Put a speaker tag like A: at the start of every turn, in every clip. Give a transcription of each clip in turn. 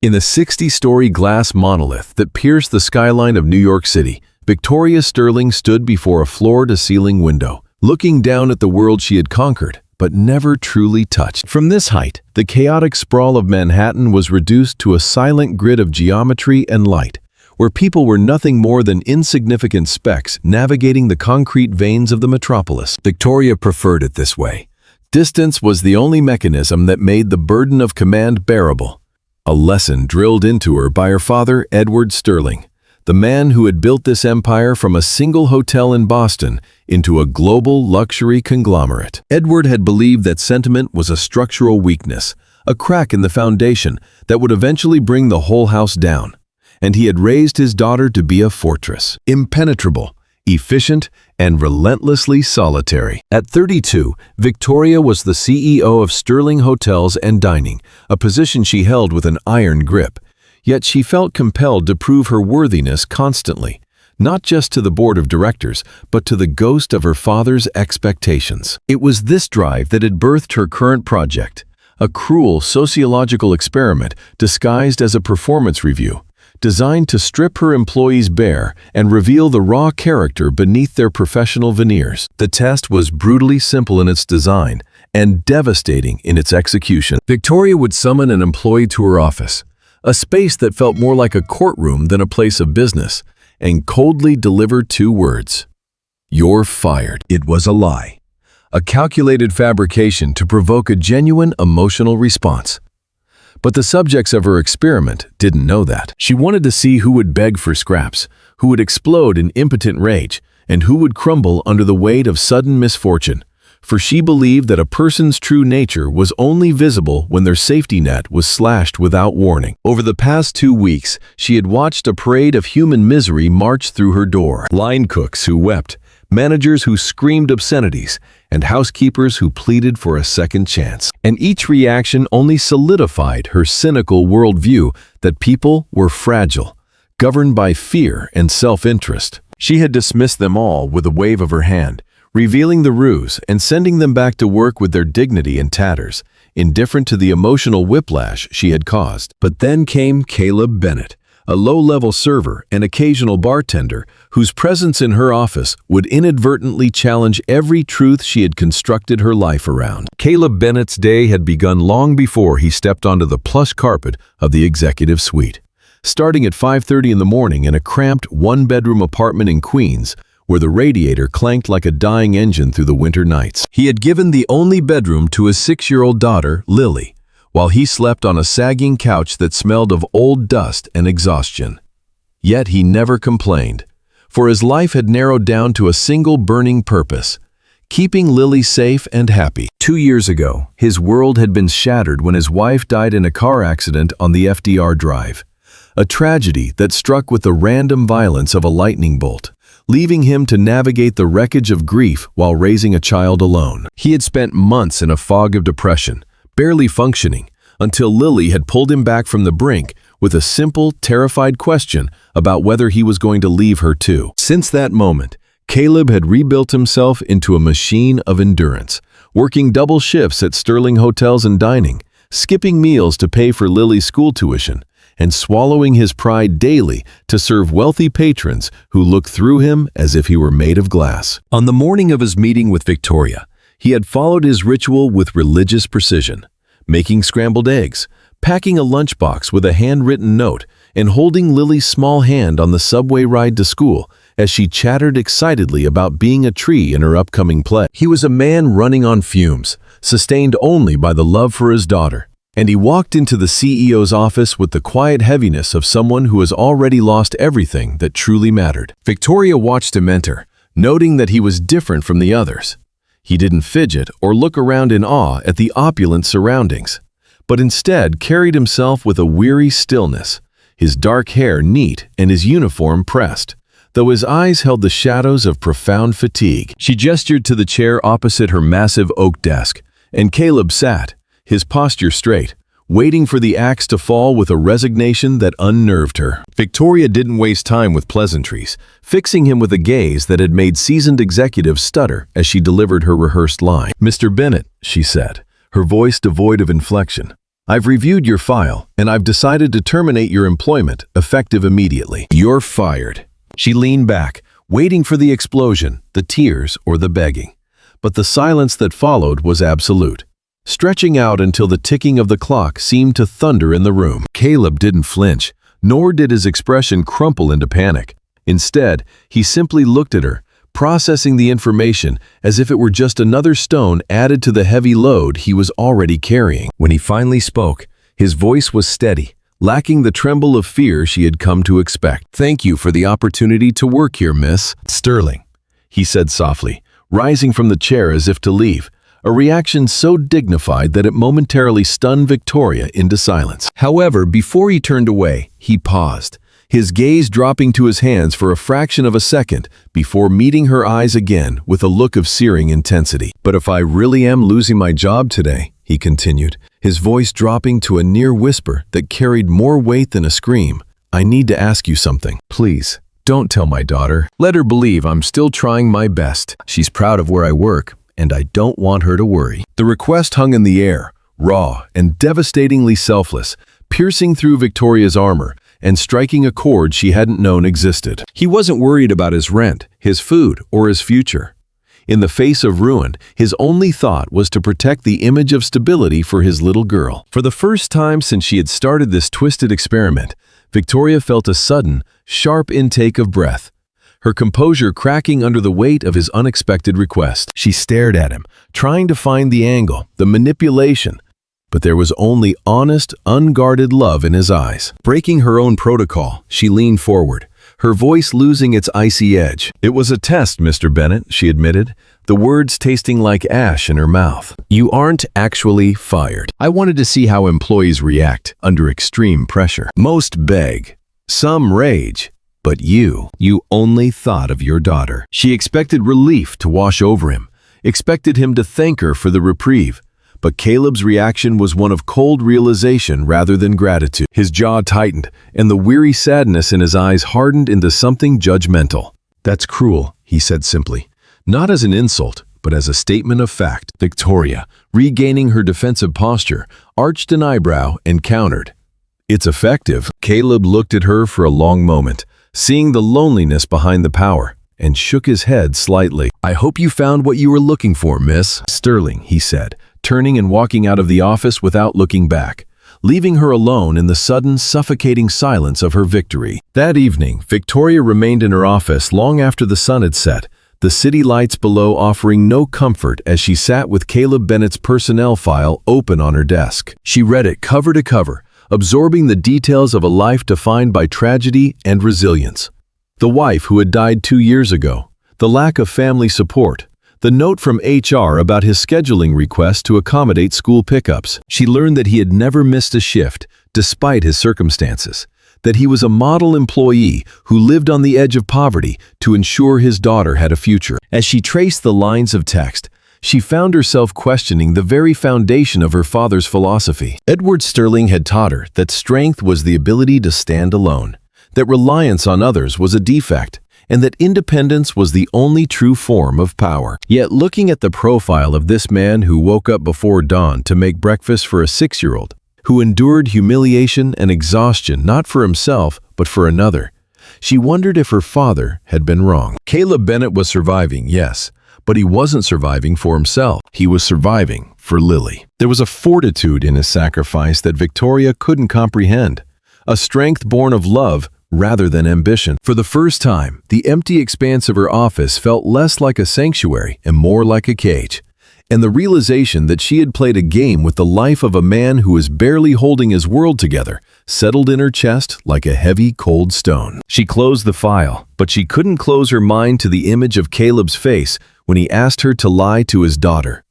A: In the 60-story glass monolith that pierced the skyline of New York City, Victoria Sterling stood before a floor-to-ceiling window, looking down at the world she had conquered, but never truly touched. From this height, the chaotic sprawl of Manhattan was reduced to a silent grid of geometry and light, where people were nothing more than insignificant specks navigating the concrete veins of the metropolis. Victoria preferred it this way. Distance was the only mechanism that made the burden of command bearable. A lesson drilled into her by her father, Edward Sterling, the man who had built this empire from a single hotel in Boston into a global luxury conglomerate. Edward had believed that sentiment was a structural weakness, a crack in the foundation that would eventually bring the whole house down. And he had raised his daughter to be a fortress, impenetrable, efficient, and relentlessly solitary. At 32, Victoria was the CEO of Sterling Hotels and Dining, a position she held with an iron grip. Yet she felt compelled to prove her worthiness constantly, not just to the board of directors, but to the ghost of her father's expectations. It was this drive that had birthed her current project, a cruel sociological experiment disguised as a performance review, designed to strip her employees bare and reveal the raw character beneath their professional veneers. The test was brutally simple in its design and devastating in its execution. Victoria would summon an employee to her office, a space that felt more like a courtroom than a place of business, and coldly deliver 2 words: "You're fired." It was a lie, a calculated fabrication to provoke a genuine emotional response. But the subjects of her experiment didn't know that. She wanted to see who would beg for scraps, who would explode in impotent rage, and who would crumble under the weight of sudden misfortune. For she believed that a person's true nature was only visible when their safety net was slashed without warning. Over the past 2 weeks, she had watched a parade of human misery march through her door. Line cooks who wept, managers who screamed obscenities, and housekeepers who pleaded for a second chance. And each reaction only solidified her cynical worldview that people were fragile, governed by fear and self-interest. She had dismissed them all with a wave of her hand, revealing the ruse and sending them back to work with their dignity in tatters, indifferent to the emotional whiplash she had caused. But then came Caleb Bennett, a low-level server and occasional bartender whose presence in her office would inadvertently challenge every truth she had constructed her life around. Caleb Bennett's day had begun long before he stepped onto the plush carpet of the executive suite. Starting at 5:30 in the morning in a cramped one-bedroom apartment in Queens, where the radiator clanked like a dying engine through the winter nights. He had given the only bedroom to his 6-year-old daughter, Lily, while he slept on a sagging couch that smelled of old dust and exhaustion. Yet he never complained, for his life had narrowed down to a single burning purpose: keeping Lily safe and happy. 2 years ago, his world had been shattered when his wife died in a car accident on the FDR Drive, a tragedy that struck with the random violence of a lightning bolt, leaving him to navigate the wreckage of grief while raising a child alone. He had spent months in a fog of depression, barely functioning, until Lily had pulled him back from the brink with a simple, terrified question about whether he was going to leave her too. Since that moment, Caleb had rebuilt himself into a machine of endurance, working double shifts at Sterling Hotels and Dining, skipping meals to pay for Lily's school tuition, and swallowing his pride daily to serve wealthy patrons who looked through him as if he were made of glass. On the morning of his meeting with Victoria, he had followed his ritual with religious precision, making scrambled eggs, packing a lunchbox with a handwritten note, and holding Lily's small hand on the subway ride to school as she chattered excitedly about being a tree in her upcoming play. He was a man running on fumes, sustained only by the love for his daughter. And he walked into the CEO's office with the quiet heaviness of someone who has already lost everything that truly mattered. Victoria watched him enter, noting that he was different from the others. He didn't fidget or look around in awe at the opulent surroundings, but instead carried himself with a weary stillness, his dark hair neat and his uniform pressed, though his eyes held the shadows of profound fatigue. She gestured to the chair opposite her massive oak desk, and Caleb sat, his posture straight, waiting for the axe to fall with a resignation that unnerved her. Victoria didn't waste time with pleasantries, fixing him with a gaze that had made seasoned executives stutter as she delivered her rehearsed line. "Mr. Bennett," she said, her voice devoid of inflection, I've reviewed your file, and I've decided to terminate your employment, effective immediately. You're fired." She leaned back, waiting for the explosion, the tears, or the begging. But the silence that followed was absolute, stretching out until the ticking of the clock seemed to thunder in the room. Caleb didn't flinch, nor did his expression crumple into panic. Instead, he simply looked at her, processing the information as if it were just another stone added to the heavy load he was already carrying. When he finally spoke, his voice was steady, lacking the tremble of fear she had come to expect. "Thank you for the opportunity to work here, Miss Sterling," he said softly, rising from the chair as if to leave, a reaction so dignified that it momentarily stunned Victoria into silence. However, before he turned away, he paused, his gaze dropping to his hands for a fraction of a second before meeting her eyes again with a look of searing intensity. "But if I really am losing my job today," he continued, his voice dropping to a near whisper that carried more weight than a scream, "I need to ask you something. Please, don't tell my daughter. Let her believe I'm still trying my best. She's proud of where I work, and I don't want her to worry." The request hung in the air, raw and devastatingly selfless, piercing through Victoria's armor and striking a chord she hadn't known existed. He wasn't worried about his rent, his food, or his future. In the face of ruin, his only thought was to protect the image of stability for his little girl. For the first time since she had started this twisted experiment, Victoria felt a sudden, sharp intake of breath, her composure cracking under the weight of his unexpected request. She stared at him, trying to find the angle, the manipulation, but there was only honest, unguarded love in his eyes. Breaking her own protocol, she leaned forward, her voice losing its icy edge. "It was a test, Mr. Bennett," she admitted, the words tasting like ash in her mouth. "You aren't actually fired. I wanted to see how employees react under extreme pressure. Most beg, some rage, but you only thought of your daughter." She expected relief to wash over him, expected him to thank her for the reprieve. But Caleb's reaction was one of cold realization rather than gratitude. His jaw tightened, and the weary sadness in his eyes hardened into something judgmental. "That's cruel," he said simply, not as an insult, but as a statement of fact. Victoria, regaining her defensive posture, arched an eyebrow and countered, "It's effective." Caleb looked at her for a long moment, seeing the loneliness behind the power, and shook his head slightly. "I hope you found what you were looking for, Miss Sterling," he said, turning and walking out of the office without looking back, leaving her alone in the sudden, suffocating silence of her victory. That evening, Victoria remained in her office long after the sun had set, the city lights below offering no comfort as she sat with Caleb Bennett's personnel file open on her desk. She read it cover to cover, absorbing the details of a life defined by tragedy and resilience. The wife who had died 2 years ago, the lack of family support, the note from HR about his scheduling request to accommodate school pickups. She learned that he had never missed a shift, despite his circumstances, that he was a model employee who lived on the edge of poverty to ensure his daughter had a future. As she traced the lines of text, she found herself questioning the very foundation of her father's philosophy. Edward Sterling had taught her that strength was the ability to stand alone, that reliance on others was a defect, and that independence was the only true form of power. Yet looking at the profile of this man who woke up before dawn to make breakfast for a 6-year-old, who endured humiliation and exhaustion not for himself but for another, she wondered if her father had been wrong. Caleb Bennett was surviving, yes, but he wasn't surviving for himself. He was surviving for Lily. There was a fortitude in his sacrifice that Victoria couldn't comprehend, a strength born of love rather than ambition. For the first time, the empty expanse of her office felt less like a sanctuary and more like a cage, and the realization that she had played a game with the life of a man who was barely holding his world together settled in her chest like a heavy, cold stone. She closed the file, but she couldn't close her mind to the image of Caleb's face when he asked her to lie to his daughter,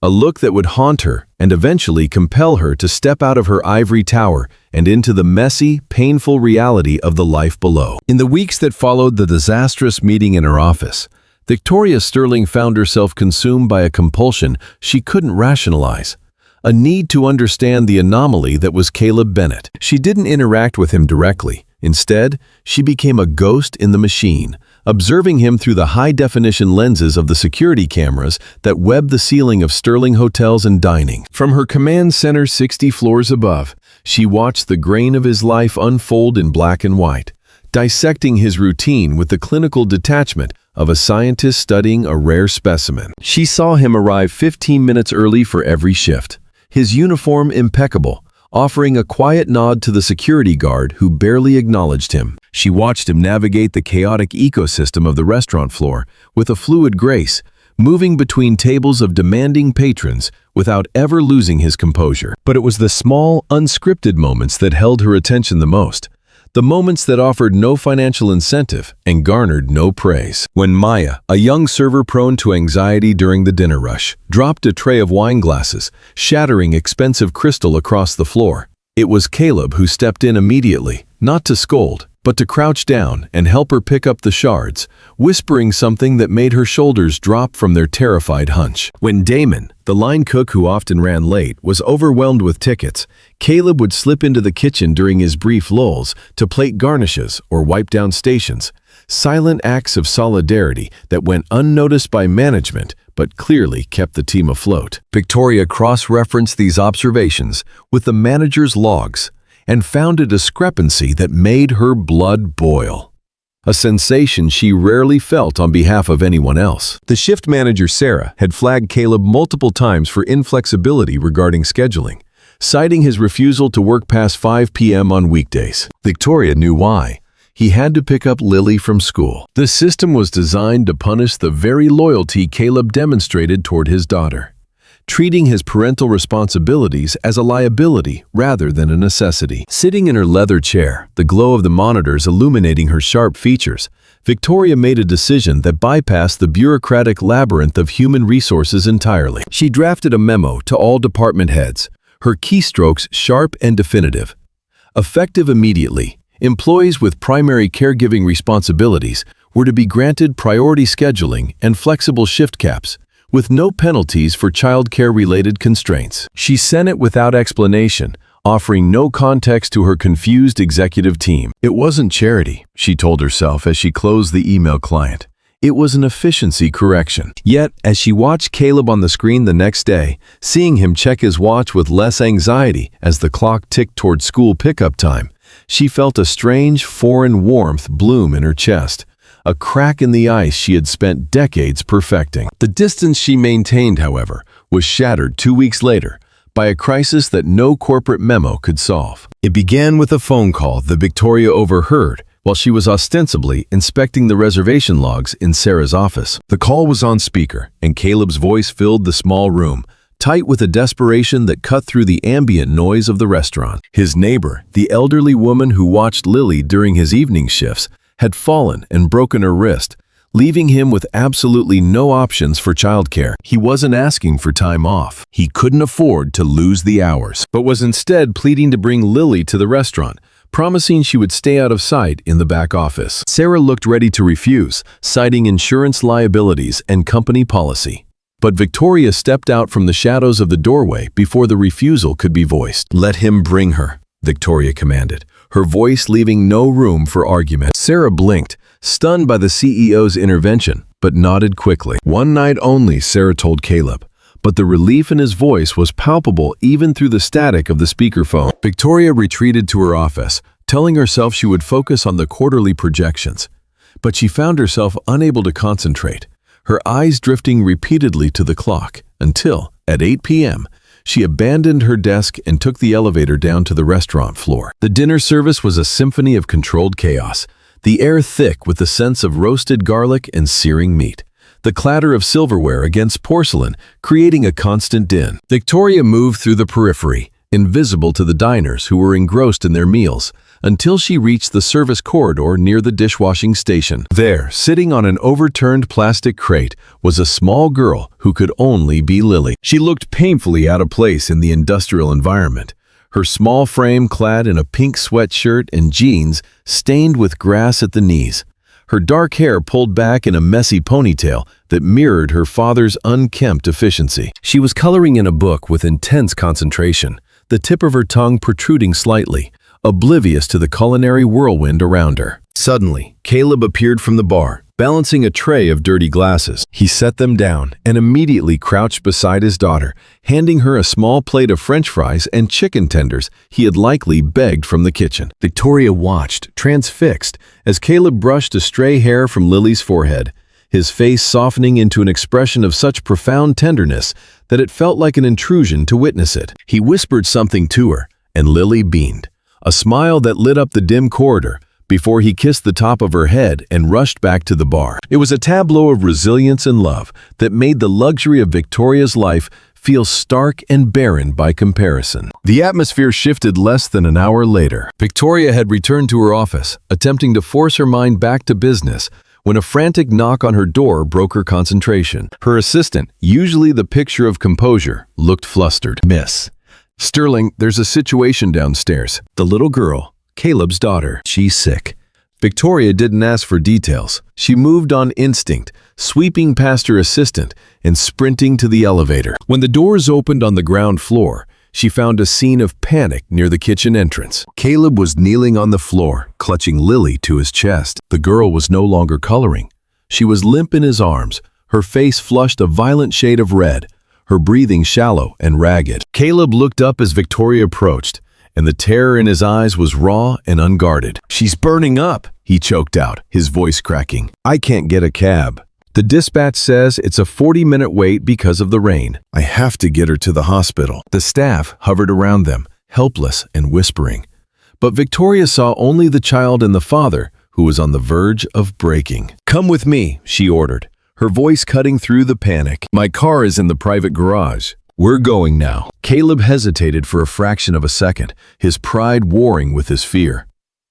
A: a look that would haunt her and eventually compel her to step out of her ivory tower and into the messy, painful reality of the life below. In the weeks that followed the disastrous meeting in her office, Victoria Sterling found herself consumed by a compulsion she couldn't rationalize, a need to understand the anomaly that was Caleb Bennett. She didn't interact with him directly. Instead, she became a ghost in the machine, observing him through the high-definition lenses of the security cameras that webbed the ceiling of Sterling hotels and dining. From her command center 60 floors above, she watched the grain of his life unfold in black and white, dissecting his routine with the clinical detachment of a scientist studying a rare specimen. She saw him arrive 15 minutes early for every shift, his uniform impeccable, offering a quiet nod to the security guard who barely acknowledged him. She watched him navigate the chaotic ecosystem of the restaurant floor with a fluid grace, moving between tables of demanding patrons without ever losing his composure. But it was the small, unscripted moments that held her attention the most. The moments that offered no financial incentive and garnered no praise. When Maya, a young server prone to anxiety during the dinner rush, dropped a tray of wine glasses, shattering expensive crystal across the floor, it was Caleb who stepped in immediately, not to scold, but to crouch down and help her pick up the shards, whispering something that made her shoulders drop from their terrified hunch. When Damon, the line cook who often ran late, was overwhelmed with tickets, Caleb would slip into the kitchen during his brief lulls to plate garnishes or wipe down stations, silent acts of solidarity that went unnoticed by management but clearly kept the team afloat. Victoria cross-referenced these observations with the manager's logs and found a discrepancy that made her blood boil. A sensation she rarely felt on behalf of anyone else. The shift manager, Sarah, had flagged Caleb multiple times for inflexibility regarding scheduling, citing his refusal to work past 5 p.m. on weekdays. Victoria knew why. He had to pick up Lily from school. The system was designed to punish the very loyalty Caleb demonstrated toward his daughter, treating his parental responsibilities as a liability rather than a necessity. Sitting in her leather chair, the glow of the monitors illuminating her sharp features, Victoria made a decision that bypassed the bureaucratic labyrinth of human resources entirely. She drafted a memo to all department heads, her keystrokes sharp and definitive. Effective immediately, employees with primary caregiving responsibilities were to be granted priority scheduling and flexible shift caps, with no penalties for childcare-related constraints. She sent it without explanation, offering no context to her confused executive team. It wasn't charity, she told herself as she closed the email client. It was an efficiency correction. Yet, as she watched Caleb on the screen the next day, seeing him check his watch with less anxiety as the clock ticked toward school pickup time, she felt a strange, foreign warmth bloom in her chest. A crack in the ice she had spent decades perfecting. The distance she maintained, however, was shattered 2 weeks later by a crisis that no corporate memo could solve. It began with a phone call that Victoria overheard while she was ostensibly inspecting the reservation logs in Sarah's office. The call was on speaker, and Caleb's voice filled the small room, tight with a desperation that cut through the ambient noise of the restaurant. His neighbor, the elderly woman who watched Lily during his evening shifts, had fallen and broken her wrist, leaving him with absolutely no options for childcare. He wasn't asking for time off. He couldn't afford to lose the hours, but was instead pleading to bring Lily to the restaurant, promising she would stay out of sight in the back office. Sarah looked ready to refuse, citing insurance liabilities and company policy. But Victoria stepped out from the shadows of the doorway before the refusal could be voiced. "Let him bring her," Victoria commanded, her voice leaving no room for argument. Sarah blinked, stunned by the CEO's intervention, but nodded quickly. "One night only," Sarah told Caleb, but the relief in his voice was palpable even through the static of the speakerphone. Victoria retreated to her office, telling herself she would focus on the quarterly projections. But she found herself unable to concentrate, her eyes drifting repeatedly to the clock, until, at 8 p.m., she abandoned her desk and took the elevator down to the restaurant floor. The dinner service was a symphony of controlled chaos, the air thick with the sense of roasted garlic and searing meat, the clatter of silverware against porcelain creating a constant din. Victoria moved through the periphery, invisible to the diners who were engrossed in their meals, until she reached the service corridor near the dishwashing station. There, sitting on an overturned plastic crate, was a small girl who could only be Lily. She looked painfully out of place in the industrial environment, her small frame clad in a pink sweatshirt and jeans stained with grass at the knees, her dark hair pulled back in a messy ponytail that mirrored her father's unkempt efficiency. She was coloring in a book with intense concentration, the tip of her tongue protruding slightly, oblivious to the culinary whirlwind around her. Suddenly, Caleb appeared from the bar, balancing a tray of dirty glasses. He set them down and immediately crouched beside his daughter, handing her a small plate of French fries and chicken tenders he had likely begged from the kitchen. Victoria watched, transfixed, as Caleb brushed a stray hair from Lily's forehead, his face softening into an expression of such profound tenderness that it felt like an intrusion to witness it. He whispered something to her, and Lily beamed, a smile that lit up the dim corridor, before he kissed the top of her head and rushed back to the bar. It was a tableau of resilience and love that made the luxury of Victoria's life feel stark and barren by comparison. The atmosphere shifted less than an hour later. Victoria had returned to her office, attempting to force her mind back to business, when a frantic knock on her door broke her concentration. Her assistant, usually the picture of composure, looked flustered. "Miss Sterling, there's a situation downstairs. The little girl, Caleb's daughter, she's sick." Victoria didn't ask for details. She moved on instinct, sweeping past her assistant and sprinting to the elevator. When the doors opened on the ground floor, she found a scene of panic near the kitchen entrance. Caleb was kneeling on the floor, clutching Lily to his chest. The girl was no longer coloring. She was limp in his arms, her face flushed a violent shade of red, her breathing shallow and ragged. Caleb looked up as Victoria approached, and the terror in his eyes was raw and unguarded. "She's burning up," he choked out, his voice cracking. "I can't get a cab. The dispatch says it's a 40-minute wait because of the rain. I have to get her to the hospital." The staff hovered around them, helpless and whispering. But Victoria saw only the child and the father, who was on the verge of breaking. "Come with me," she ordered, her voice cutting through the panic. "My car is in the private garage. We're going now." Caleb hesitated for a fraction of a second, his pride warring with his fear.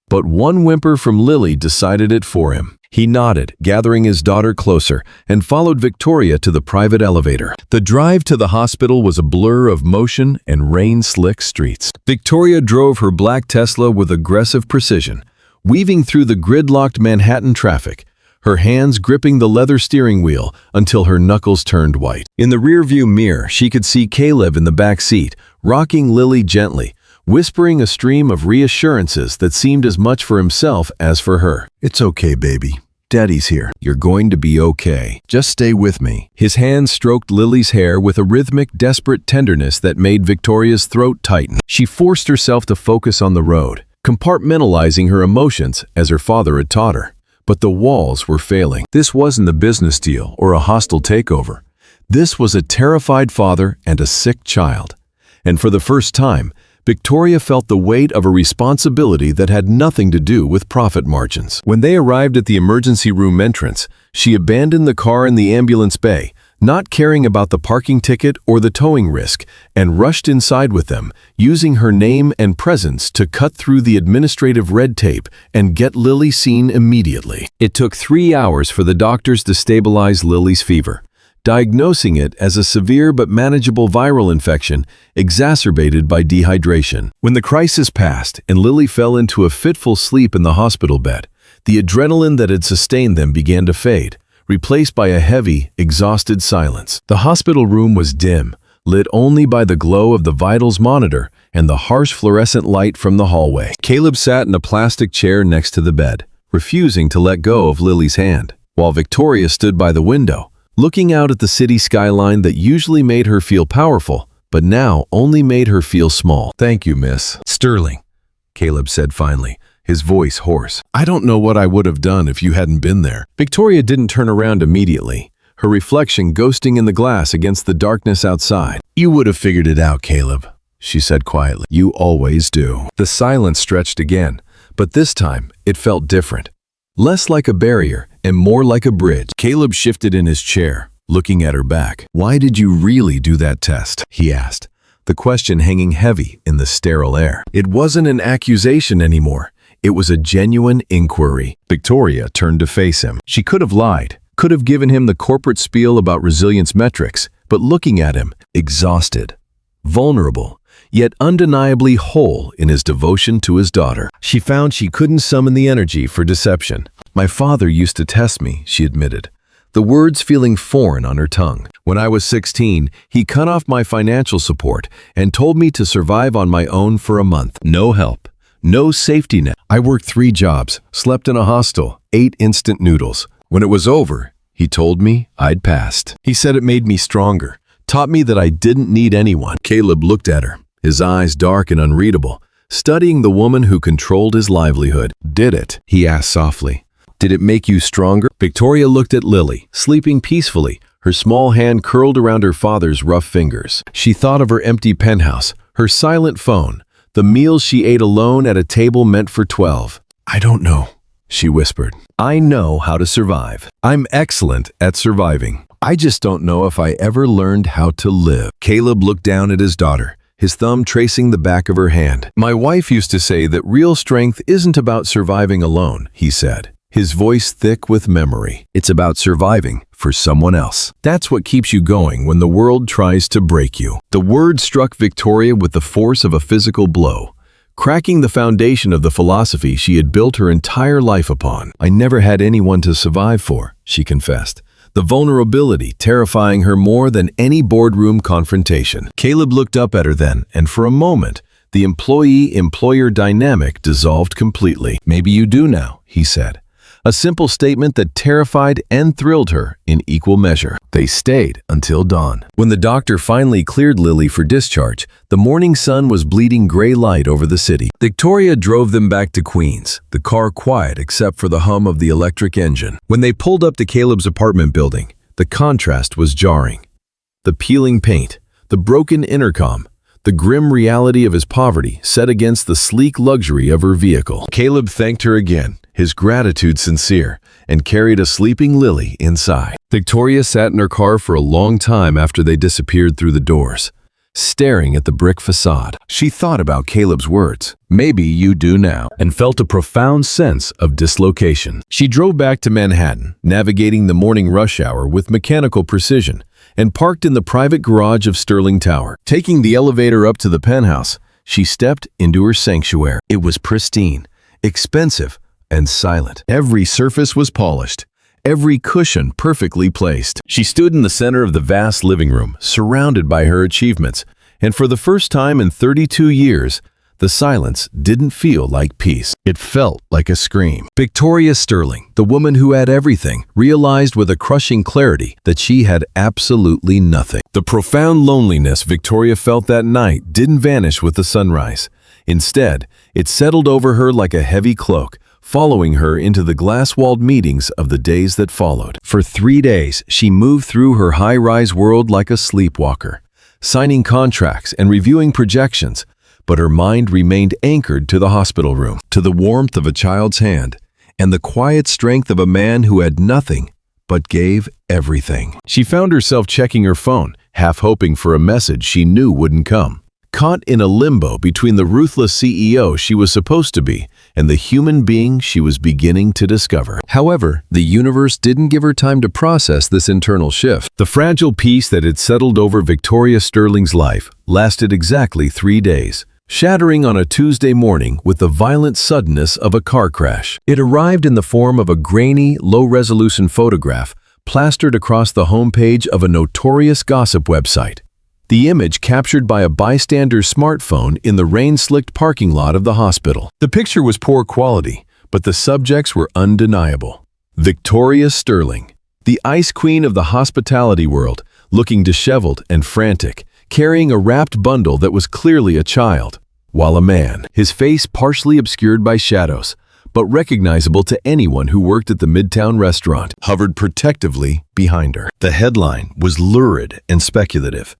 A: But one whimper from Lily decided it for him. He nodded, gathering his daughter closer, and followed Victoria to the private elevator. The drive to the hospital was a blur of motion and rain-slick streets. Victoria drove her black Tesla with aggressive precision, weaving through the gridlocked Manhattan traffic, her hands gripping the leather steering wheel until her knuckles turned white. In the rearview mirror, she could see Caleb in the back seat, rocking Lily gently, whispering a stream of reassurances that seemed as much for himself as for her. "It's okay, baby. Daddy's here. You're going to be okay. Just stay with me." His hands stroked Lily's hair with a rhythmic, desperate tenderness that made Victoria's throat tighten. She forced herself to focus on the road, compartmentalizing her emotions as her father had taught her. But the walls were failing. This wasn't a business deal or a hostile takeover. This was a terrified father and a sick child. And for the first time, Victoria felt the weight of a responsibility that had nothing to do with profit margins. When they arrived at the emergency room entrance, she abandoned the car in the ambulance bay, not caring about the parking ticket or the towing risk, and rushed inside with them, using her name and presence to cut through the administrative red tape and get Lily seen immediately. It took 3 hours for the doctors to stabilize Lily's fever, diagnosing it as a severe but manageable viral infection exacerbated by dehydration. When the crisis passed and Lily fell into a fitful sleep in the hospital bed, the adrenaline that had sustained them began to fade, replaced by a heavy, exhausted silence. The hospital room was dim, lit only by the glow of the vitals monitor and the harsh fluorescent light from the hallway. Caleb sat in a plastic chair next to the bed, refusing to let go of Lily's hand, while Victoria stood by the window, looking out at the city skyline that usually made her feel powerful, but now only made her feel small. "Thank you, Miss Sterling," Caleb said finally, his voice hoarse. "I don't know what I would have done if you hadn't been there." Victoria didn't turn around immediately, her reflection ghosting in the glass against the darkness outside. "You would have figured it out, Caleb," she said quietly. "You always do." The silence stretched again, but this time it felt different. Less like a barrier and more like a bridge. Caleb shifted in his chair, looking at her back. "Why did you really do that test?" he asked, the question hanging heavy in the sterile air. It wasn't an accusation anymore. It was a genuine inquiry. Victoria turned to face him. She could have lied, could have given him the corporate spiel about resilience metrics, but looking at him, exhausted, vulnerable, yet undeniably whole in his devotion to his daughter, she found she couldn't summon the energy for deception. "My father used to test me," she admitted, the words feeling foreign on her tongue. "When I was 16, he cut off my financial support and told me to survive on my own for a month. No help, no safety net. I worked 3 jobs, slept in a hostel, ate instant noodles, When it was over, he told me I'd passed. He said it made me stronger, taught me that I didn't need anyone. Caleb looked at her, his eyes dark and unreadable, studying the woman who controlled his livelihood. Did it? He asked softly. Did it make you stronger? Victoria looked at Lily, sleeping peacefully, her small hand curled around her father's rough fingers. She thought of her empty penthouse, her silent phone, the meals she ate alone at a table meant for 12. I don't know, she whispered. I know how to survive. I'm excellent at surviving. I just don't know if I ever learned how to live. Caleb looked down at his daughter, his thumb tracing the back of her hand. My wife used to say that real strength isn't about surviving alone, he said, his voice thick with memory. It's about surviving for someone else. That's what keeps you going when the world tries to break you. The word struck Victoria with the force of a physical blow, cracking the foundation of the philosophy she had built her entire life upon. I never had anyone to survive for, she confessed, the vulnerability terrifying her more than any boardroom confrontation. Caleb looked up at her then, and for a moment, the employee-employer dynamic dissolved completely. Maybe you do now, he said. A simple statement that terrified and thrilled her in equal measure. They stayed until dawn. When the doctor finally cleared Lily for discharge, the morning sun was bleeding gray light over the city. Victoria drove them back to Queens, the car quiet except for the hum of the electric engine. When they pulled up to Caleb's apartment building, the contrast was jarring. The peeling paint, the broken intercom, the grim reality of his poverty set against the sleek luxury of her vehicle. Caleb thanked her again, his gratitude sincere, and carried a sleeping Lily inside. Victoria sat in her car for a long time after they disappeared through the doors, staring at the brick facade. She thought about Caleb's words, "Maybe you do now," and felt a profound sense of dislocation. She drove back to Manhattan, navigating the morning rush hour with mechanical precision, and parked in the private garage of Sterling Tower. Taking the elevator up to the penthouse, she stepped into her sanctuary. It was pristine, expensive, and silent. Every surface was polished, every cushion perfectly placed. She stood in the center of the vast living room, surrounded by her achievements, and for the first time in 32 years, the silence didn't feel like peace. It felt like a scream. Victoria Sterling, the woman who had everything, realized with a crushing clarity that she had absolutely nothing. The profound loneliness Victoria felt that night didn't vanish with the sunrise. Instead, it settled over her like a heavy cloak, following her into the glass-walled meetings of the days that followed. For 3 days, she moved through her high-rise world like a sleepwalker, signing contracts and reviewing projections, but her mind remained anchored to the hospital room, to the warmth of a child's hand, and the quiet strength of a man who had nothing but gave everything. She found herself checking her phone, half hoping for a message she knew wouldn't come. Caught in a limbo between the ruthless CEO she was supposed to be and the human being she was beginning to discover. However, the universe didn't give her time to process this internal shift. The fragile peace that had settled over Victoria Sterling's life lasted exactly 3 days, shattering on a Tuesday morning with the violent suddenness of a car crash. It arrived in the form of a grainy, low-resolution photograph plastered across the homepage of a notorious gossip website. The image captured by a bystander's smartphone in the rain-slicked parking lot of the hospital. The picture was poor quality, but the subjects were undeniable. Victoria Sterling, the ice queen of the hospitality world, looking disheveled and frantic, carrying a wrapped bundle that was clearly a child, while a man, his face partially obscured by shadows, but recognizable to anyone who worked at the Midtown restaurant, hovered protectively behind her. The headline was lurid and speculative.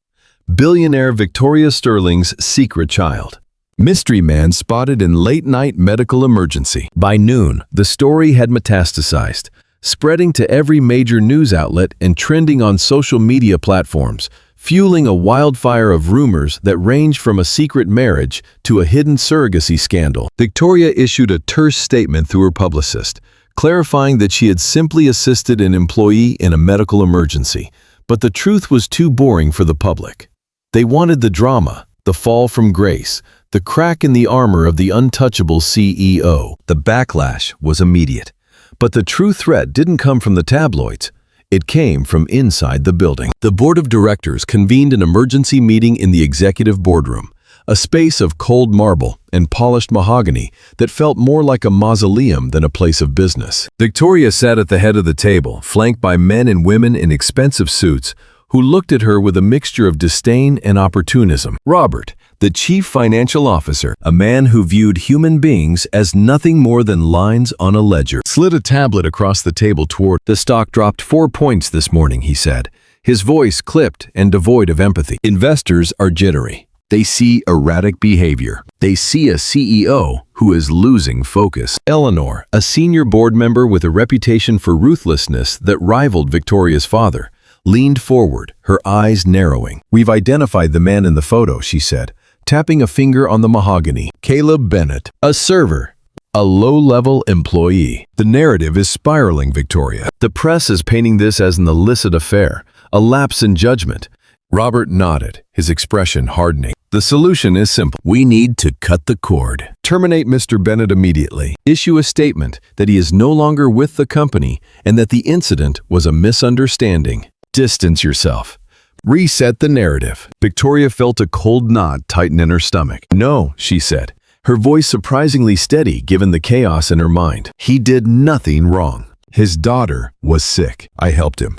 A: Billionaire Victoria Sterling's secret child. Mystery man spotted in late-night medical emergency. By noon, the story had metastasized, spreading to every major news outlet and trending on social media platforms, fueling a wildfire of rumors that ranged from a secret marriage to a hidden surrogacy scandal. Victoria issued a terse statement through her publicist, clarifying that she had simply assisted an employee in a medical emergency, but the truth was too boring for the public. They wanted the drama, the fall from grace, the crack in the armor of the untouchable CEO. The backlash was immediate. But the true threat didn't come from the tabloids. It came from inside the building. The board of directors convened an emergency meeting in the executive boardroom, a space of cold marble and polished mahogany that felt more like a mausoleum than a place of business. Victoria sat at the head of the table, flanked by men and women in expensive suits, who looked at her with a mixture of disdain and opportunism. Robert, the chief financial officer, a man who viewed human beings as nothing more than lines on a ledger, slid a tablet across the table toward. The stock dropped 4 points this morning, he said, his voice clipped and devoid of empathy. Investors are jittery. They see erratic behavior. They see a CEO who is losing focus. Eleanor, a senior board member with a reputation for ruthlessness that rivaled Victoria's father, leaned forward, her eyes narrowing. "We've identified the man in the photo," she said, tapping a finger on the mahogany. "Caleb Bennett, a server, a low-level employee." "The narrative is spiraling, Victoria. The press is painting this as an illicit affair, a lapse in judgment." Robert nodded, his expression hardening. "The solution is simple. We need to cut the cord. Terminate Mr. Bennett immediately. Issue a statement that he is no longer with the company and that the incident was a misunderstanding. Distance yourself. Reset the narrative." Victoria felt a cold knot tighten in her stomach. "No," she said, her voice surprisingly steady given the chaos in her mind. "He did nothing wrong. His daughter was sick. I helped him.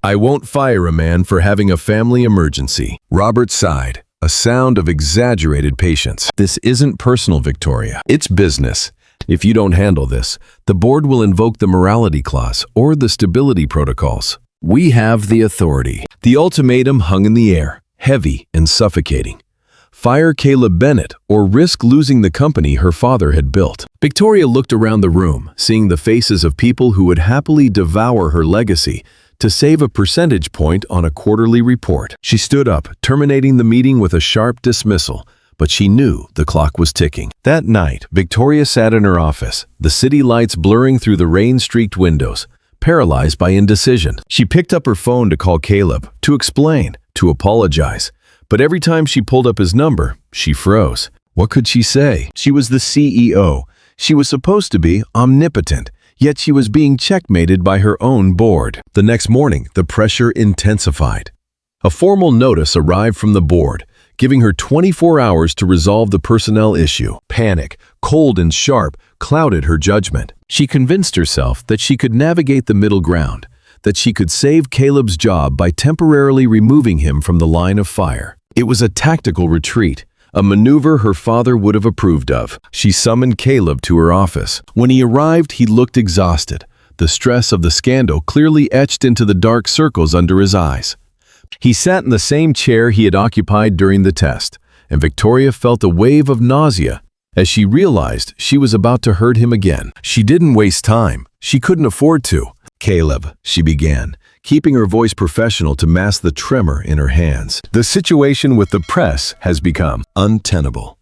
A: I won't fire a man for having a family emergency." Robert sighed, a sound of exaggerated patience. "This isn't personal, Victoria. It's business. If you don't handle this, the board will invoke the morality clause or the stability protocols. We have the authority." The ultimatum hung in the air, heavy and suffocating. Fire Caleb Bennett or risk losing the company her father had built. Victoria looked around the room, seeing the faces of people who would happily devour her legacy to save a percentage point on a quarterly report. She stood up, terminating the meeting with a sharp dismissal, but she knew the clock was ticking. That night, Victoria sat in her office, the city lights blurring through the rain-streaked windows, paralyzed by indecision. She picked up her phone to call Caleb, to explain, to apologize. But every time she pulled up his number, she froze. What could she say? She was the CEO. She was supposed to be omnipotent, yet she was being checkmated by her own board. The next morning, the pressure intensified. A formal notice arrived from the board, giving her 24 hours to resolve the personnel issue. Panic, cold and sharp, clouded her judgment. She convinced herself that she could navigate the middle ground, that she could save Caleb's job by temporarily removing him from the line of fire. It was a tactical retreat, a maneuver her father would have approved of. She summoned Caleb to her office. When he arrived, he looked exhausted, the stress of the scandal clearly etched into the dark circles under his eyes. He sat in the same chair he had occupied during the test, and Victoria felt a wave of nausea as she realized she was about to hurt him again. She didn't waste time. She couldn't afford to. "Caleb," she began, keeping her voice professional to mask the tremor in her hands. "The situation with the press has become untenable.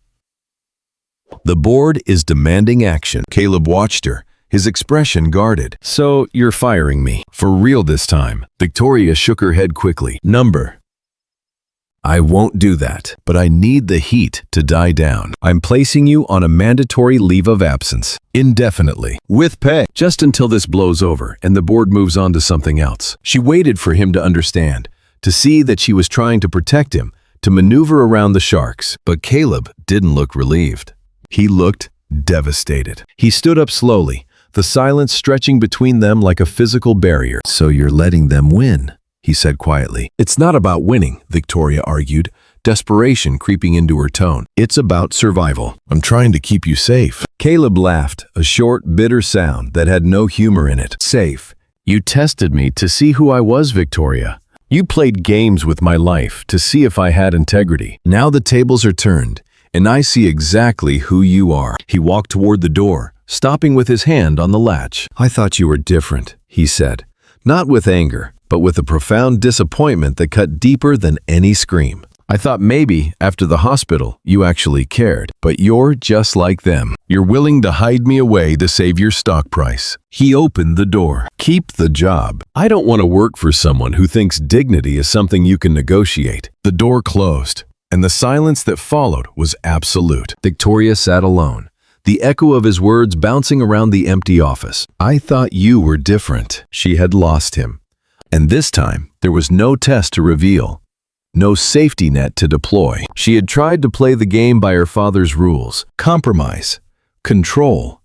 A: The board is demanding action." Caleb watched her, his expression guarded. "So you're firing me? For real this time?" Victoria shook her head quickly. "Number. I won't do that, but I need the heat to die down. I'm placing you on a mandatory leave of absence, indefinitely, with pay, just until this blows over and the board moves on to something else." She waited for him to understand, to see that she was trying to protect him, to maneuver around the sharks. But Caleb didn't look relieved. He looked devastated. He stood up slowly, the silence stretching between them like a physical barrier. "So you're letting them win," he said quietly. "It's not about winning," Victoria argued, desperation creeping into her tone. "It's about survival. I'm trying to keep you safe." Caleb laughed, a short, bitter sound that had no humor in it. "Safe? You tested me to see who I was, Victoria. You played games with my life to see if I had integrity. Now the tables are turned, and I see exactly who you are." He walked toward the door, stopping with his hand on the latch. "I thought you were different," he said, not with anger, but with a profound disappointment that cut deeper than any scream. "I thought maybe, after the hospital, you actually cared. But you're just like them. You're willing to hide me away to save your stock price." He opened the door. "Keep the job. I don't want to work for someone who thinks dignity is something you can negotiate." The door closed, and the silence that followed was absolute. Victoria sat alone, the echo of his words bouncing around the empty office. "I thought you were different." She had lost him. And this time, there was no test to reveal, no safety net to deploy. She had tried to play the game by her father's rules: compromise, control,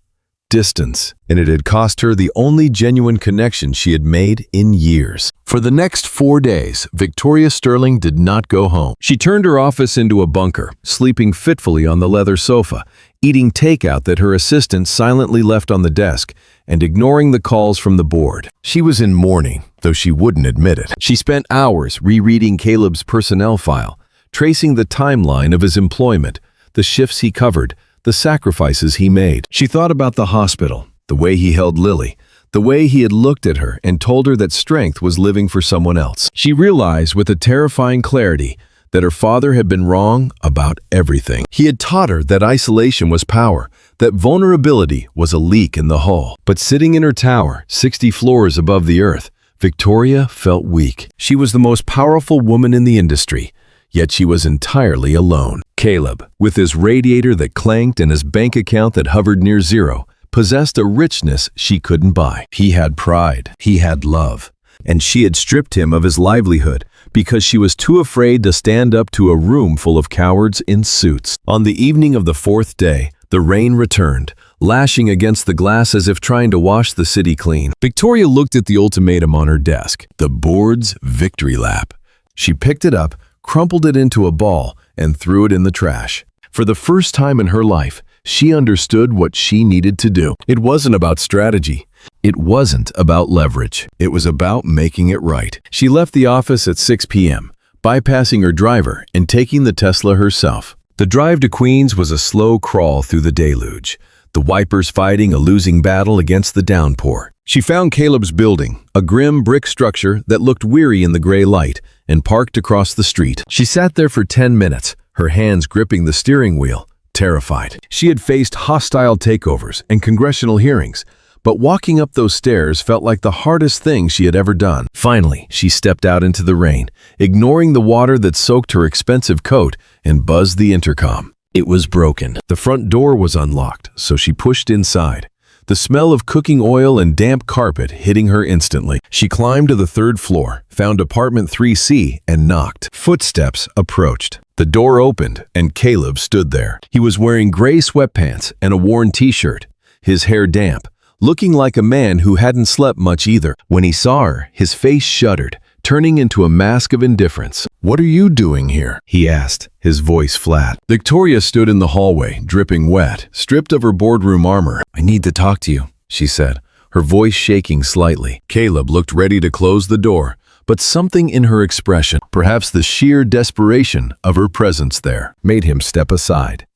A: distance, and it had cost her the only genuine connection she had made in years. For the next 4 days, Victoria Sterling did not go home. She turned her office into a bunker, sleeping fitfully on the leather sofa, eating takeout that her assistant silently left on the desk, and ignoring the calls from the board. She was in mourning, though she wouldn't admit it. She spent hours rereading Caleb's personnel file, tracing the timeline of his employment, the shifts he covered, the sacrifices he made. She thought about the hospital, the way he held Lily, the way he had looked at her and told her that strength was living for someone else. She realized with a terrifying clarity that her father had been wrong about everything. He had taught her that isolation was power, that vulnerability was a leak in the hull. But sitting in her tower, 60 floors above the earth, Victoria felt weak. She was the most powerful woman in the industry, yet she was entirely alone. Caleb, with his radiator that clanked and his bank account that hovered near zero, possessed a richness she couldn't buy. He had pride, he had love, and she had stripped him of his livelihood because she was too afraid to stand up to a room full of cowards in suits. On the evening of the 4th day, the rain returned, lashing against the glass as if trying to wash the city clean. Victoria looked at the ultimatum on her desk, the board's victory lap. She picked it up, crumpled it into a ball, and threw it in the trash. For the first time in her life, she understood what she needed to do. It wasn't about strategy. It wasn't about leverage. It was about making it right. She left the office at 6 p.m., bypassing her driver and taking the Tesla herself. The drive to Queens was a slow crawl through the deluge, the wipers fighting a losing battle against the downpour. She found Caleb's building, a grim brick structure that looked weary in the gray light, and parked across the street. She sat there for 10 minutes, her hands gripping the steering wheel, terrified. She had faced hostile takeovers and congressional hearings, but walking up those stairs felt like the hardest thing she had ever done. Finally, she stepped out into the rain, ignoring the water that soaked her expensive coat, and buzzed the intercom. It was broken. The front door was unlocked, so she pushed inside, the smell of cooking oil and damp carpet hitting her instantly. She climbed to the 3rd floor, found apartment 3C, and knocked. Footsteps approached. The door opened, and Caleb stood there. He was wearing gray sweatpants and a worn t-shirt, his hair damp, looking like a man who hadn't slept much either. When he saw her, his face shuddered, turning into a mask of indifference. "What are you doing here?" he asked, his voice flat. Victoria stood in the hallway, dripping wet, stripped of her boardroom armor. "I need to talk to you," she said, her voice shaking slightly. Caleb looked ready to close the door, but something in her expression, perhaps the sheer desperation of her presence there, made him step aside.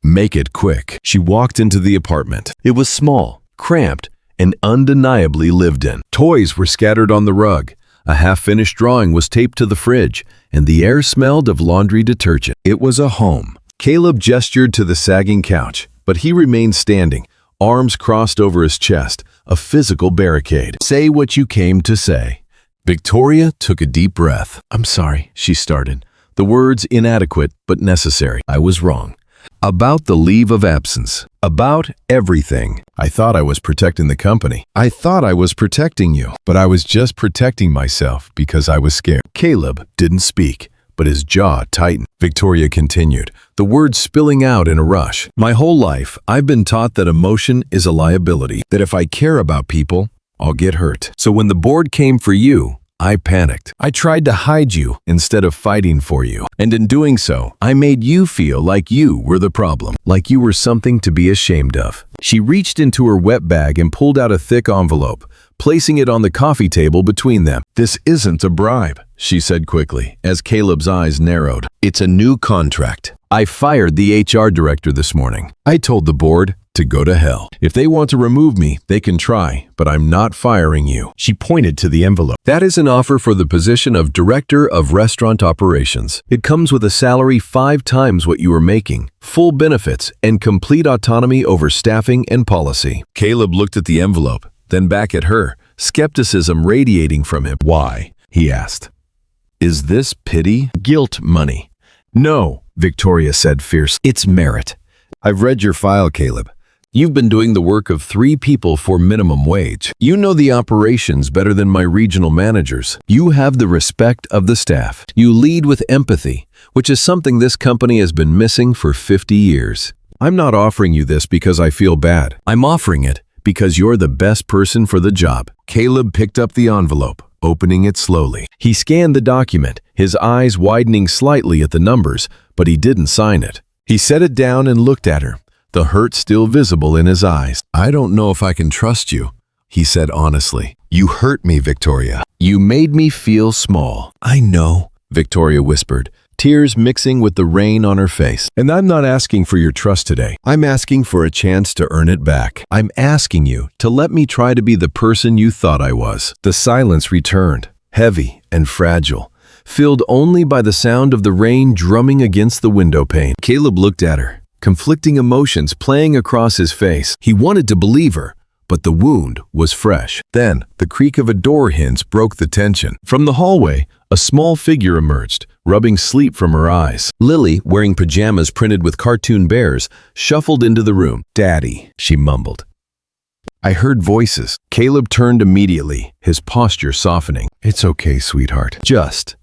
A: "Make it quick." She walked into the apartment. It was small, cramped, and undeniably lived in. Toys were scattered on the rug. A half-finished drawing was taped to the fridge, and the air smelled of laundry detergent. It was a home. Caleb gestured to the sagging couch, but he remained standing, arms crossed over his chest, a physical barricade. "Say what you came to say." Victoria took a deep breath. "I'm sorry," she started, the words inadequate but necessary. "I was wrong. About the leave of absence. About everything. I thought I was protecting the company. I thought I was protecting you. But I was just protecting myself because I was scared." Caleb didn't speak, but his jaw tightened. Victoria continued, the words spilling out in a rush. "My whole life, I've been taught that emotion is a liability. That if I care about people, I'll get hurt. So when the board came for you, I panicked. I tried to hide you instead of fighting for you. And in doing so, I made you feel like you were the problem, like you were something to be ashamed of." She reached into her wet bag and pulled out a thick envelope, placing it on the coffee table between them. "This isn't a bribe," she said quickly, as Caleb's eyes narrowed. "It's a new contract. I fired the HR director this morning. I told the board to go to hell. If they want to remove me, they can try, but I'm not firing you." She pointed to the envelope. "That is an offer for the position of Director of Restaurant Operations. It comes with a salary 5 times what you are making, full benefits, and complete autonomy over staffing and policy." Caleb looked at the envelope, then back at her, skepticism radiating from him. "Why?" he asked. "Is this pity? Guilt money?" "No," Victoria said fiercely. "It's merit. I've read your file, Caleb. You've been doing the work of 3 people for minimum wage. You know the operations better than my regional managers. You have the respect of the staff. You lead with empathy, which is something this company has been missing for 50 years. I'm not offering you this because I feel bad. I'm offering it because you're the best person for the job." Caleb picked up the envelope, opening it slowly. He scanned the document, his eyes widening slightly at the numbers, but he didn't sign it. He set it down and looked at her, the hurt still visible in his eyes. "I don't know if I can trust you," he said honestly. "You hurt me, Victoria. You made me feel small." "I know," Victoria whispered, tears mixing with the rain on her face. "And I'm not asking for your trust today. I'm asking for a chance to earn it back. I'm asking you to let me try to be the person you thought I was." The silence returned, heavy and fragile, filled only by the sound of the rain drumming against the window pane. Caleb looked at her, conflicting emotions playing across his face. He wanted to believe her, but the wound was fresh. Then, the creak of a door hinge broke the tension. From the hallway, a small figure emerged, rubbing sleep from her eyes. Lily, wearing pajamas printed with cartoon bears, shuffled into the room. "Daddy," she mumbled. "I heard voices." Caleb turned immediately, his posture softening. "It's okay, sweetheart. Just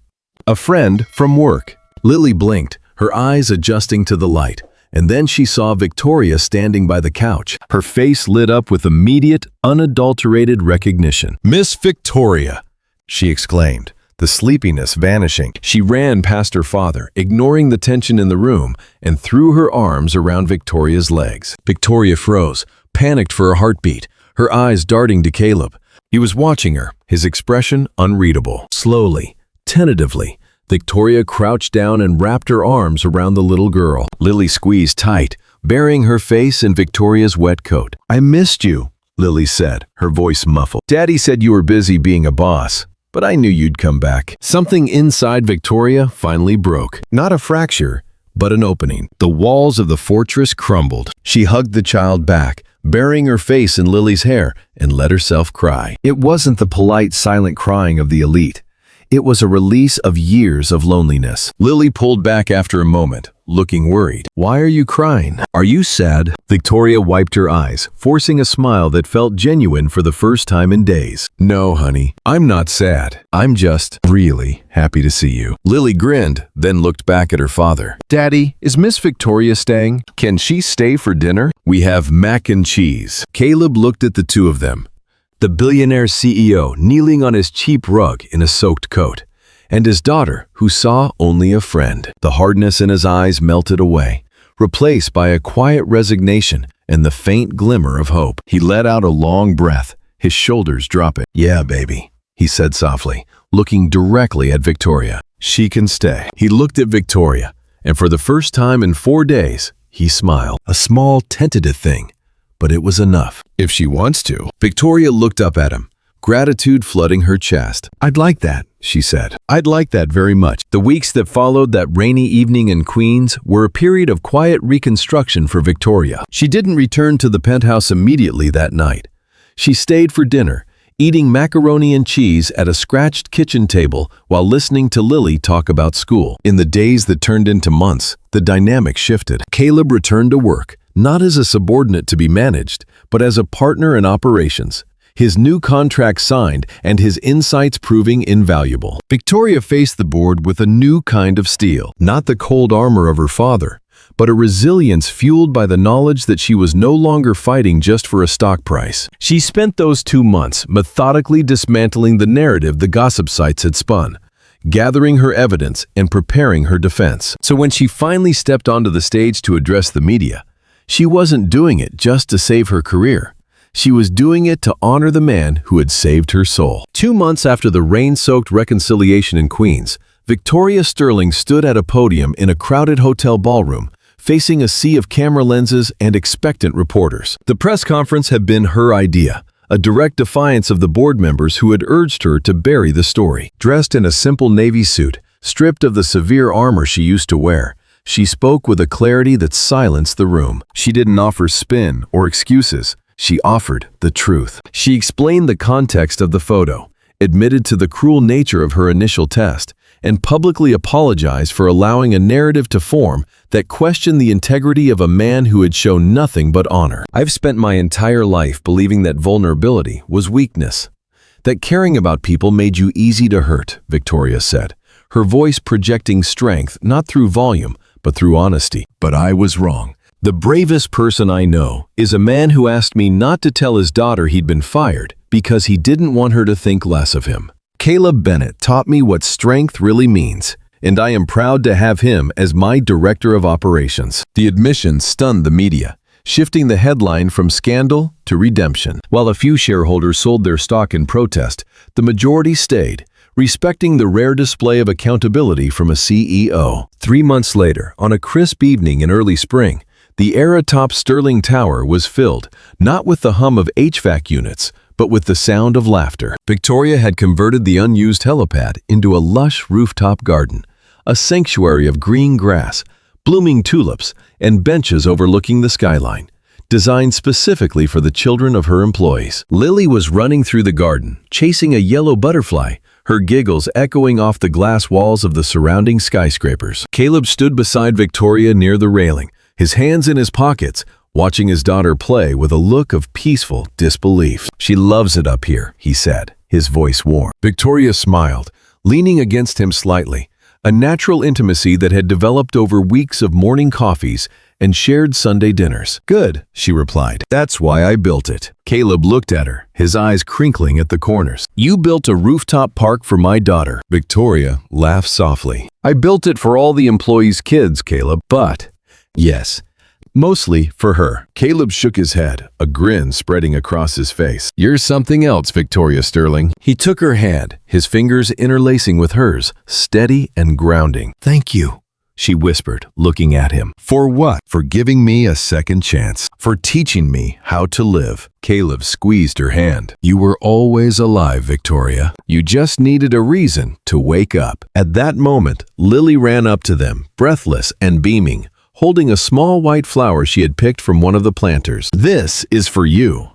A: a friend from work." Lily blinked, her eyes adjusting to the light, and then she saw Victoria standing by the couch. Her face lit up with immediate, unadulterated recognition. "Miss Victoria!" she exclaimed, the sleepiness vanishing. She ran past her father, ignoring the tension in the room, and threw her arms around Victoria's legs. Victoria froze, panicked for a heartbeat, her eyes darting to Caleb. He was watching her, his expression unreadable. Slowly, tentatively, Victoria crouched down and wrapped her arms around the little girl. Lily squeezed tight, burying her face in Victoria's wet coat. "I missed you," Lily said, her voice muffled. "Daddy said you were busy being a boss, but I knew you'd come back." Something inside Victoria finally broke. Not a fracture, but an opening. The walls of the fortress crumbled. She hugged the child back, burying her face in Lily's hair, and let herself cry. It wasn't the polite, silent crying of the elite. It was a release of years of loneliness. Lily pulled back after a moment, looking worried. "Why are you crying? Are you sad?" Victoria wiped her eyes, forcing a smile that felt genuine for the first time in days. "No, honey, I'm not sad. I'm just really happy to see you." Lily grinned, then looked back at her father. "Daddy, is Miss Victoria staying? Can she stay for dinner? We have mac and cheese." Caleb looked at the two of them. The Billionaire CEO kneeling on his cheap rug in a soaked coat, and his daughter, who saw only a friend. The hardness in his eyes melted away, replaced by a quiet resignation and the faint glimmer of hope. He let out a long breath, his shoulders dropping. "Yeah, baby," he said softly, looking directly at Victoria. "She can stay." He looked at Victoria, and for the first time in 4 days, he smiled. A small, tentative thing, but it was enough. "If she wants to." Victoria looked up at him, gratitude flooding her chest. "I'd like that," she said. "I'd like that very much." The weeks that followed that rainy evening in Queens were a period of quiet reconstruction for Victoria. She didn't return to the penthouse immediately that night. She stayed for dinner, eating macaroni and cheese at a scratched kitchen table while listening to Lily talk about school. In the days that turned into months, the dynamic shifted. Caleb returned to work, not as a subordinate to be managed, but as a partner in operations. His new contract signed and his insights proving invaluable. Victoria faced the board with a new kind of steel, not the cold armor of her father, but a resilience fueled by the knowledge that she was no longer fighting just for a stock price. She spent those 2 months methodically dismantling the narrative the gossip sites had spun, gathering her evidence and preparing her defense. So when she finally stepped onto the stage to address the media, she wasn't doing it just to save her career. She was doing it to honor the man who had saved her soul. 2 months after the rain-soaked reconciliation in Queens, Victoria Sterling stood at a podium in a crowded hotel ballroom, facing a sea of camera lenses and expectant reporters. The press conference had been her idea, a direct defiance of the board members who had urged her to bury the story. Dressed in a simple navy suit, stripped of the severe armor she used to wear, she spoke with a clarity that silenced the room. She didn't offer spin or excuses. She offered the truth. She explained the context of the photo, admitted to the cruel nature of her initial test, and publicly apologize for allowing a narrative to form that questioned the integrity of a man who had shown nothing but honor. "I've spent my entire life believing that vulnerability was weakness, that caring about people made you easy to hurt," Victoria said, her voice projecting strength not through volume, but through honesty. "But I was wrong. The bravest person I know is a man who asked me not to tell his daughter he'd been fired because he didn't want her to think less of him. Caleb Bennett taught me what strength really means, and I am proud to have him as my director of operations." The admission stunned the media, shifting the headline from scandal to redemption. While a few shareholders sold their stock in protest, the majority stayed, respecting the rare display of accountability from a CEO. 3 months later, on a crisp evening in early spring, the era-top Sterling Tower was filled, not with the hum of HVAC units, but with the sound of laughter. Victoria had converted the unused helipad into a lush rooftop garden, a sanctuary of green grass, blooming tulips, and benches overlooking the skyline, designed specifically for the children of her employees. Lily was running through the garden, chasing a yellow butterfly, her giggles echoing off the glass walls of the surrounding skyscrapers. Caleb stood beside Victoria near the railing, his hands in his pockets, watching his daughter play with a look of peaceful disbelief. "She loves it up here," he said, his voice warm. Victoria smiled, leaning against him slightly, a natural intimacy that had developed over weeks of morning coffees and shared Sunday dinners. "Good," she replied. "That's why I built it." Caleb looked at her, his eyes crinkling at the corners. "You built a rooftop park for my daughter." Victoria laughed softly. "I built it for all the employees' kids, Caleb, but yes, mostly for her." Caleb shook his head, a grin spreading across his face. "You're something else, Victoria Sterling." He took her hand, his fingers interlacing with hers, steady and grounding. "Thank you," she whispered, looking at him. "For what?" "For giving me a second chance. For teaching me how to live." Caleb squeezed her hand. "You were always alive, Victoria. You just needed a reason to wake up." At that moment, Lily ran up to them, breathless and beaming, holding a small white flower she had picked from one of the planters. "This is for you,"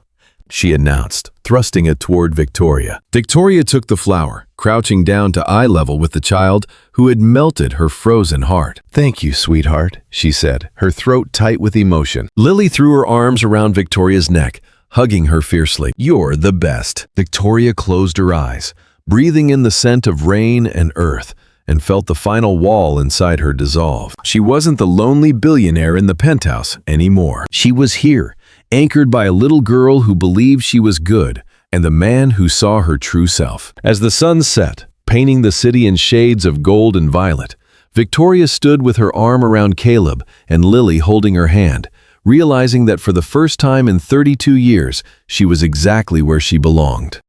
A: she announced, thrusting it toward Victoria. Victoria took the flower, crouching down to eye level with the child who had melted her frozen heart. "Thank you, sweetheart," she said, her throat tight with emotion. Lily threw her arms around Victoria's neck, hugging her fiercely. "You're the best." Victoria closed her eyes, breathing in the scent of rain and earth, and felt the final wall inside her dissolve. She wasn't the lonely billionaire in the penthouse anymore. She was here, anchored by a little girl who believed she was good, and the man who saw her true self. As the sun set, painting the city in shades of gold and violet, Victoria stood with her arm around Caleb and Lily holding her hand, realizing that for the first time in 32 years, she was exactly where she belonged.